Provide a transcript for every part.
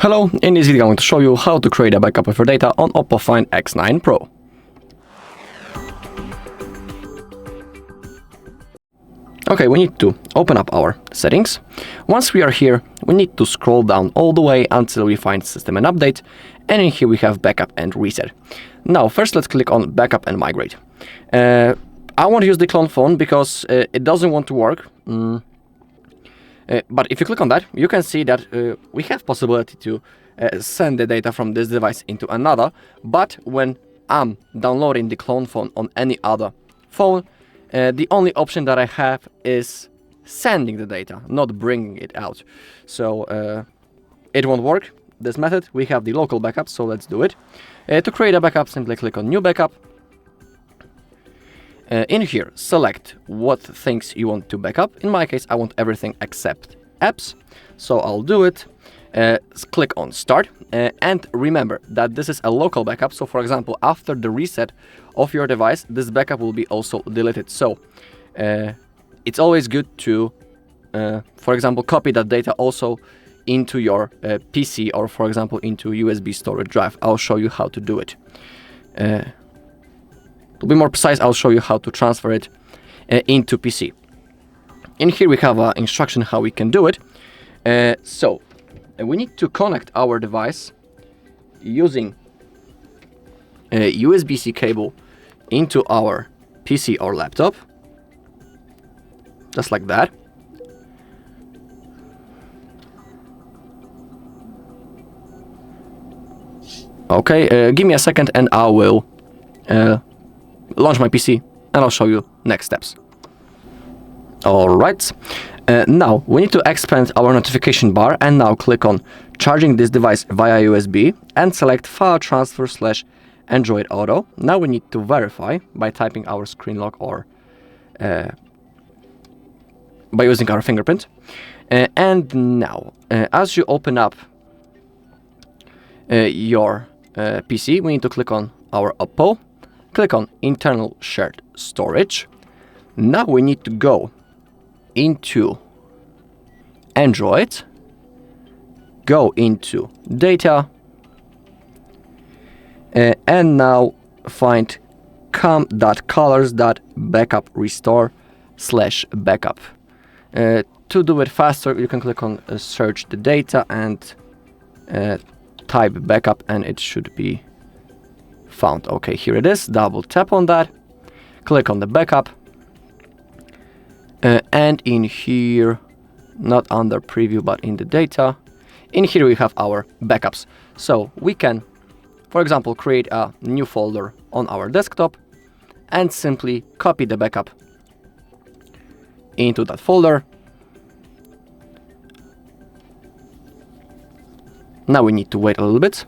Hello, in this video I'm going to show you how to create a backup of your data on OPPO Find X9 Pro. Okay, we need to open up our settings. Once we are here, we need to scroll down all the way until we find System and Update, and in here we have Backup and Reset. Now, first let's click on Backup and Migrate. I want to use the clone phone because it doesn't want to work. But if you click on that, you can see that we have possibility to send the data from this device into another, but when I'm downloading the clone phone on any other phone, the only option that I have is sending the data, not bringing it out. So it won't work, this method. We have the local backup, so let's do it. To create a backup, simply click on New Backup. In here, select what things you want to backup. In my case, I want everything except apps, so I'll do it. Click on Start, and remember that this is a local backup. So, for example, after the reset of your device, this backup will be also deleted. So, it's always good to, for example, copy that data also into your PC or, for example, into USB storage drive. I'll show you how to do it. To be more precise, I'll show you how to transfer it into PC. In here we have an instruction how we can do it. So we need to connect our device using a USB-C cable into our PC or laptop, just like that. Okay, give me a second and I will launch my PC and I'll show you next steps. Alright, now we need to expand our notification bar and now click on charging this device via USB and select file transfer / Android Auto. Now we need to verify by typing our screen lock or by using our fingerprint. And now, as you open up your PC, we need to click on our OPPO. Click on Internal Shared Storage. Now we need to go into Android, go into Data, and now find com.colors.backup.restore /backup. To do it faster, you can click on Search the Data and type backup, and it should be found. Okay, here it is. Double tap on that, click on the backup, and in here, not under preview but in the data, in here we have our backups. So we can, for example, create a new folder on our desktop and simply copy the backup into that folder. Now we need to wait a little bit.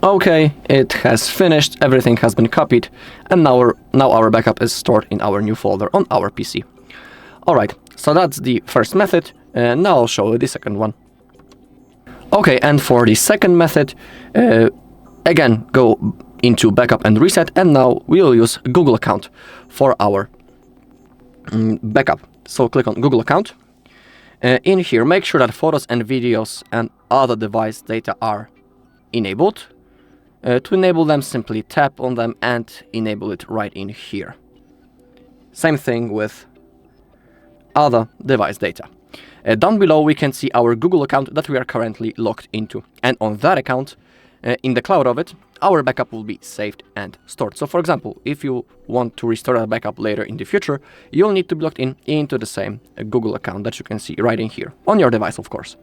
Okay, it has finished, everything has been copied, and now our backup is stored in our new folder on our PC. Alright, so that's the first method, and now I'll show you the second one. Okay, and for the second method, again, go into Backup and Reset, and now we'll use Google account for our backup. So click on Google account. In here, make sure that photos and videos and other device data are enabled. To enable them, simply tap on them and enable it right in here. Same thing with other device data. Down below we can see our Google account that we are currently logged into, and on that account, in the cloud of it, our backup will be saved and stored. So for example, if you want to restore a backup later in the future, you'll need to be logged into the same Google account that you can see right in here, on your device of course.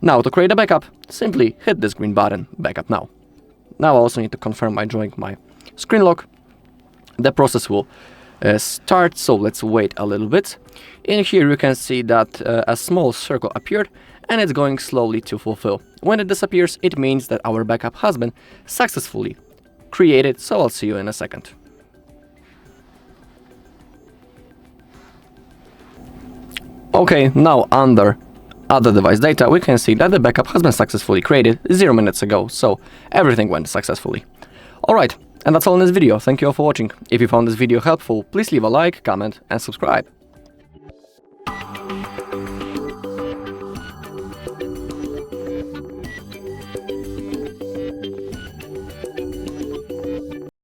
Now to create a backup, simply hit this green button, Backup Now. Now I also need to confirm by drawing my screen lock. The process will start, so let's wait a little bit. In here you can see that a small circle appeared and it's going slowly to fulfill. When it disappears, it means that our backup has been successfully created, so I'll see you in a second. Okay, now under other device data, we can see that the backup has been successfully created 0 minutes ago, so everything went successfully. Alright, and that's all in this video. Thank you all for watching. If you found this video helpful, please leave a like, comment, and subscribe.